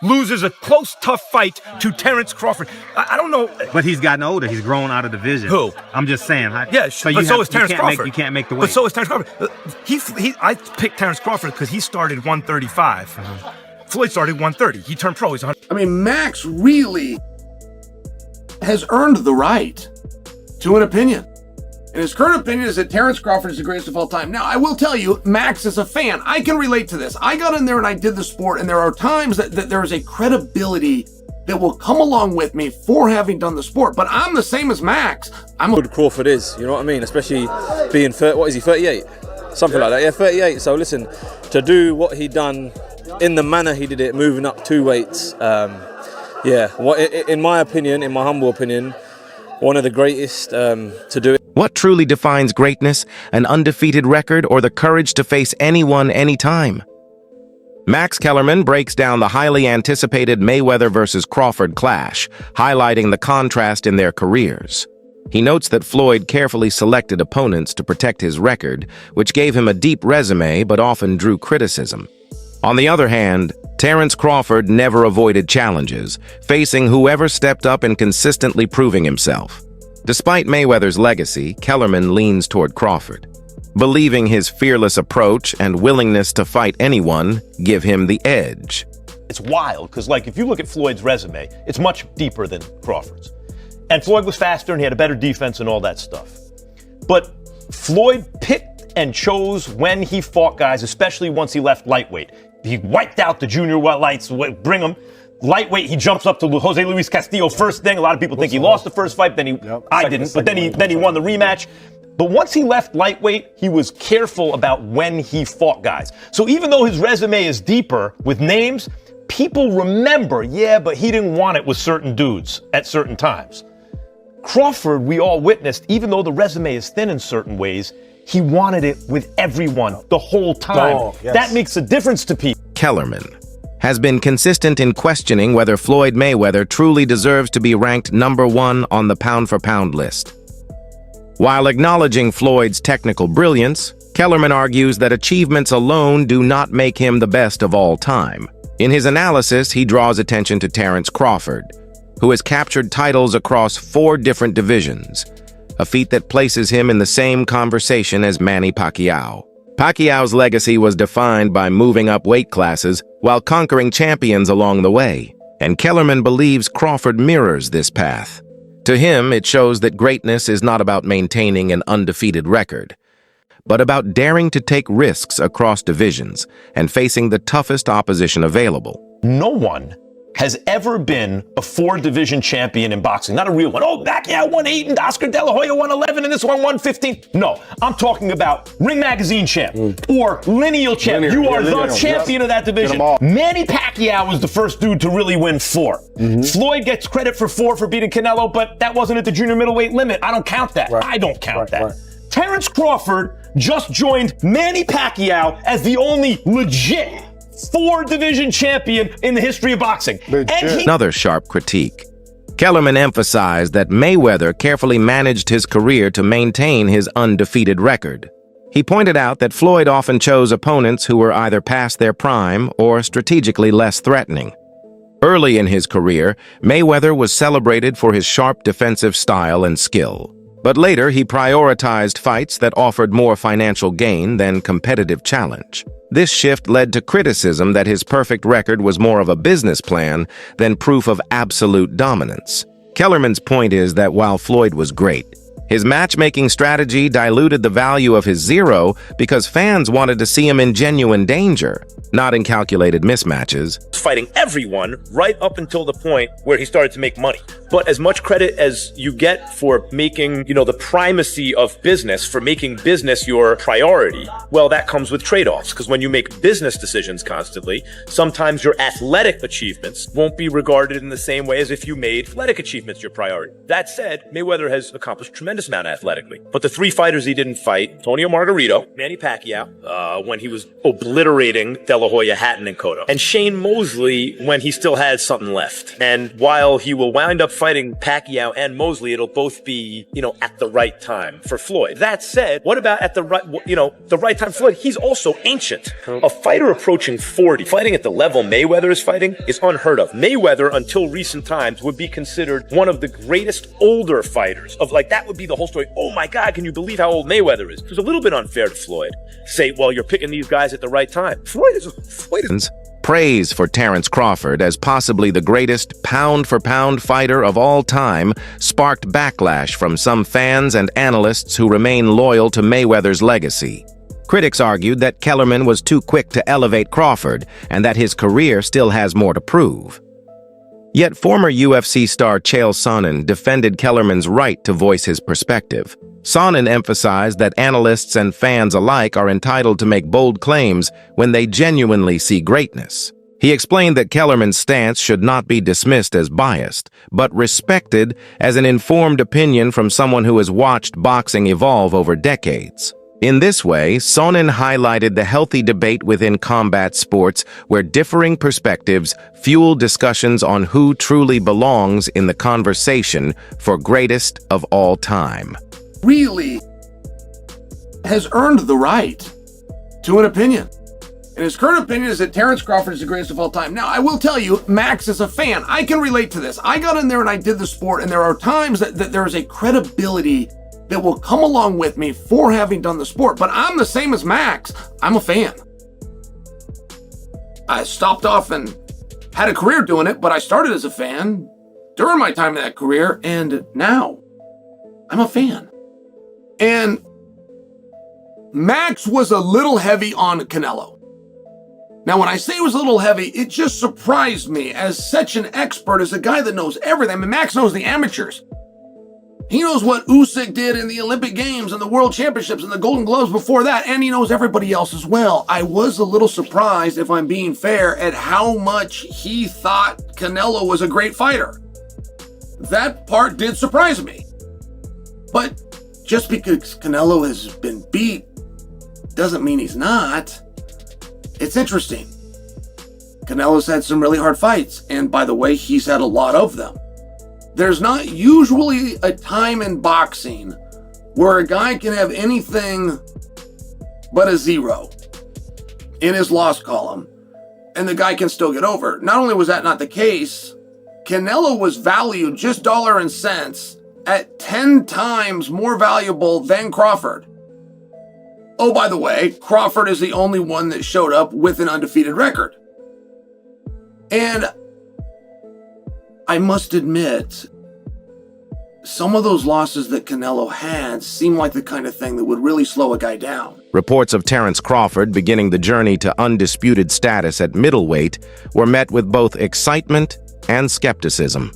loses a close, tough fight to Terence Crawford. I don't know. But he's gotten older. He's grown out of division. Who? I'm just saying. Yeah, but so is Terence Crawford. You can't make the weight. But so is Terence Crawford. I picked Terence Crawford because he started 135. Floyd started 130. He turned pro. He's 100. I mean, Max really has earned the right to an opinion. And his current opinion is that Terence Crawford is the greatest of all time. Now, I will tell you, Max is a fan. I can relate to this. I got in there and I did the sport, and there are times that there is a credibility that will come along with me for having done the sport. But I'm the same as Max. Good Crawford is, you know what I mean? Especially being 30, what is he, 38? Something like that, yeah, 38. So listen, to do what he done in the manner he did it, moving up 2 weights, in my opinion, in my humble opinion, one of the greatest to do it. What truly defines greatness? An undefeated record or the courage to face anyone, anytime? Max Kellerman breaks down the highly anticipated Mayweather versus Crawford clash, highlighting the contrast in their careers. He notes that Floyd carefully selected opponents to protect his record, which gave him a deep resume but often drew criticism. On the other hand, Terence Crawford never avoided challenges, facing whoever stepped up and consistently proving himself. Despite Mayweather's legacy, Kellerman leans toward Crawford, believing his fearless approach and willingness to fight anyone give him the edge. It's wild, because if you look at Floyd's resume, it's much deeper than Crawford's. And Floyd was faster and he had a better defense and all that stuff. But Floyd picked and chose when he fought guys, especially once he left lightweight. He wiped out the junior lights, bring him. Lightweight, he jumps up to Jose Luis Castillo first thing. A lot of people think he lost the first fight, I didn't, but then he won the rematch. But once he left lightweight, he was careful about when he fought guys. So even though his resume is deeper with names, people remember, but he didn't want it with certain dudes at certain times. Crawford, we all witnessed, even though the resume is thin in certain ways, he wanted it with everyone the whole time. Oh, yes. That makes a difference to people. Kellerman has been consistent in questioning whether Floyd Mayweather truly deserves to be ranked #1 on the pound-for-pound list. While acknowledging Floyd's technical brilliance, Kellerman argues that achievements alone do not make him the best of all time. In his analysis, he draws attention to Terence Crawford, who has captured titles across 4 different divisions, a feat that places him in the same conversation as Manny Pacquiao. Pacquiao's legacy was defined by moving up weight classes while conquering champions along the way, and Kellerman believes Crawford mirrors this path. To him, it shows that greatness is not about maintaining an undefeated record, but about daring to take risks across divisions and facing the toughest opposition available. No one has ever been a 4-division champion in boxing. Not a real one. Oh, Pacquiao won 8 and Oscar De La Hoya won 11 and this one won 15. No, I'm talking about Ring Magazine champ or lineal champ. You are the champion of that division. Manny Pacquiao was the first dude to really win 4. Floyd gets credit for 4 for beating Canelo, but that wasn't at the junior middleweight limit. I don't count that. I don't count that. Terence Crawford just joined Manny Pacquiao as the only legit 4-division champion in the history of boxing. Another sharp critique. Kellerman emphasized that Mayweather carefully managed his career to maintain his undefeated record. He pointed out that Floyd often chose opponents who were either past their prime or strategically less threatening. Early in his career, Mayweather was celebrated for his sharp defensive style and skill. But later, he prioritized fights that offered more financial gain than competitive challenge. This shift led to criticism that his perfect record was more of a business plan than proof of absolute dominance. Kellerman's point is that while Floyd was great, his matchmaking strategy diluted the value of his zero because fans wanted to see him in genuine danger, not in calculated mismatches. Fighting everyone right up until the point where he started to make money. But as much credit as you get for making, the primacy of business, for making business your priority, well, that comes with trade-offs. Because when you make business decisions constantly, sometimes your athletic achievements won't be regarded in the same way as if you made athletic achievements your priority. That said, Mayweather has accomplished tremendous amount athletically. But the 3 fighters he didn't fight, Antonio Margarito, Manny Pacquiao, when he was obliterating De La Hoya, Hatton, and Cotto, and Shane Mosley when he still had something left. And while he will wind up fighting Pacquiao and Mosley, it'll both be, at the right time for Floyd. That said, what about at the right time? Floyd, he's also ancient. A fighter approaching 40, fighting at the level Mayweather is fighting, is unheard of. Mayweather, until recent times, would be considered one of the greatest older fighters. That would be the whole story. Oh my God, can you believe how old Mayweather is? It was a little bit unfair to Floyd. Say, well, you're picking these guys at the right time. Floyd is Praise for Terence Crawford as possibly the greatest pound-for-pound fighter of all time sparked backlash from some fans and analysts who remain loyal to Mayweather's legacy. Critics argued that Kellerman was too quick to elevate Crawford and that his career still has more to prove. Yet former UFC star Chael Sonnen defended Kellerman's right to voice his perspective. Sonnen emphasized that analysts and fans alike are entitled to make bold claims when they genuinely see greatness. He explained that Kellerman's stance should not be dismissed as biased, but respected as an informed opinion from someone who has watched boxing evolve over decades. In this way, Sonnen highlighted the healthy debate within combat sports where differing perspectives fuel discussions on who truly belongs in the conversation for greatest of all time. Really has earned the right to an opinion. And his current opinion is that Terence Crawford is the greatest of all time. Now, I will tell you, Max is a fan. I can relate to this. I got in there and I did the sport, and there are times that there is a credibility that will come along with me for having done the sport. But I'm the same as Max. I'm a fan. I stopped off and had a career doing it, but I started as a fan during my time in that career, and now I'm a fan. And Max was a little heavy on Canelo. Now, when I say it was a little heavy, it just surprised me as such an expert, as a guy that knows everything. I mean, Max knows the amateurs. He knows what Usyk did in the Olympic Games and the World Championships and the Golden Gloves before that, and he knows everybody else as well. I was a little surprised, if I'm being fair, at how much he thought Canelo was a great fighter. That part did surprise me. But just because Canelo has been beat doesn't mean he's not. It's interesting. Canelo's had some really hard fights, and by the way, he's had a lot of them. There's not usually a time in boxing where a guy can have anything but a 0 in his loss column, and the guy can still get over. Not only was that not the case, Canelo was valued just dollar and cents at 10 times more valuable than Crawford. Oh, by the way, Crawford is the only one that showed up with an undefeated record. And I must admit, some of those losses that Canelo had seem like the kind of thing that would really slow a guy down. Reports of Terence Crawford beginning the journey to undisputed status at middleweight were met with both excitement and skepticism.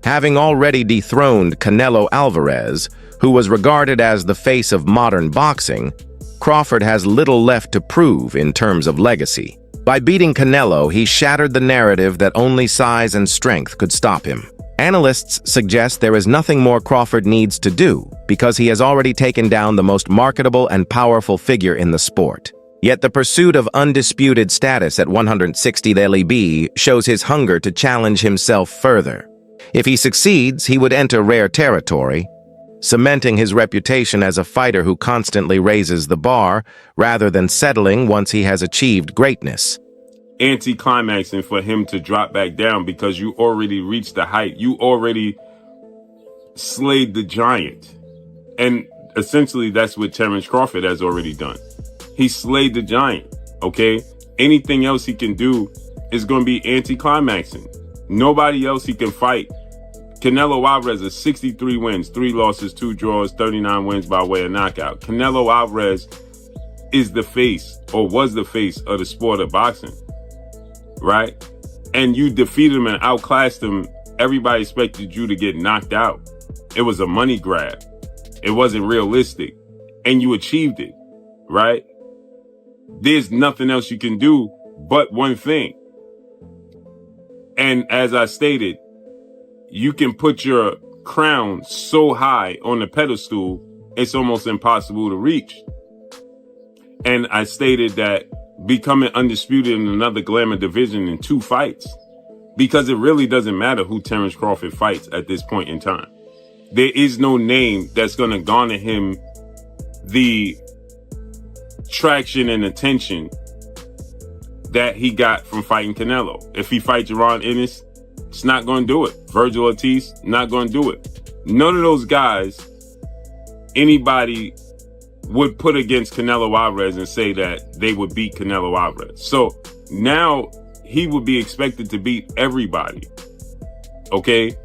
Having already dethroned Canelo Alvarez, who was regarded as the face of modern boxing, Crawford has little left to prove in terms of legacy. By beating Canelo, he shattered the narrative that only size and strength could stop him. Analysts suggest there is nothing more Crawford needs to do because he has already taken down the most marketable and powerful figure in the sport. Yet the pursuit of undisputed status at 160 LEB shows his hunger to challenge himself further. If he succeeds, he would enter rare territory, cementing his reputation as a fighter who constantly raises the bar rather than settling once he has achieved greatness. Anti-climaxing for him to drop back down because you already reached the height. You already slayed the giant. And essentially that's what Terence Crawford has already done. He slayed the giant, okay? Anything else he can do is going to be anti-climaxing. Nobody else he can fight. Canelo Alvarez is 63 wins, 3 losses, 2 draws, 39 wins by way of knockout. Canelo Alvarez is the face, or was the face, of the sport of boxing, right? And you defeated him and outclassed him. Everybody expected you to get knocked out. It was a money grab. It wasn't realistic. And you achieved it, right? There's nothing else you can do but one thing. And as I stated, you can put your crown so high on the pedestal, it's almost impossible to reach. And I stated that becoming undisputed in another glamour division in 2 fights, because it really doesn't matter who Terence Crawford fights at this point in time. There is no name that's going to garner him the traction and attention that he got from fighting Canelo. If he fights Jaron Ennis, it's not going to do it. Virgil Ortiz, not going to do it. None of those guys, anybody would put against Canelo Alvarez and say that they would beat Canelo Alvarez. So now he would be expected to beat everybody. Okay?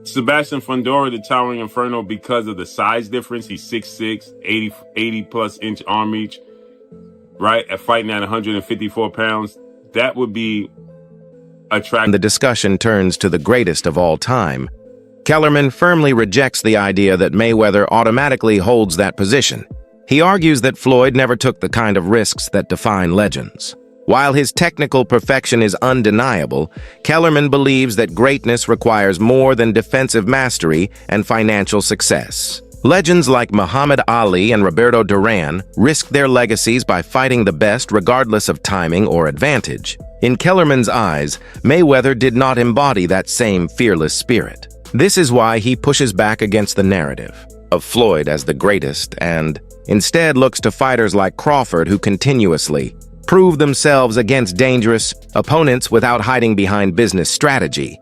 Sebastian Fundora, the Towering Inferno, because of the size difference, he's 6'6", 80 plus inch arm reach, right? At fighting at 154 pounds, that would be attractive. The discussion turns to the greatest of all time. Kellerman firmly rejects the idea that Mayweather automatically holds that position. He argues that Floyd never took the kind of risks that define legends. While his technical perfection is undeniable, Kellerman believes that greatness requires more than defensive mastery and financial success. Legends like Muhammad Ali and Roberto Duran risked their legacies by fighting the best regardless of timing or advantage. In Kellerman's eyes, Mayweather did not embody that same fearless spirit. This is why he pushes back against the narrative of Floyd as the greatest and instead looks to fighters like Crawford who continuously prove themselves against dangerous opponents without hiding behind business strategy.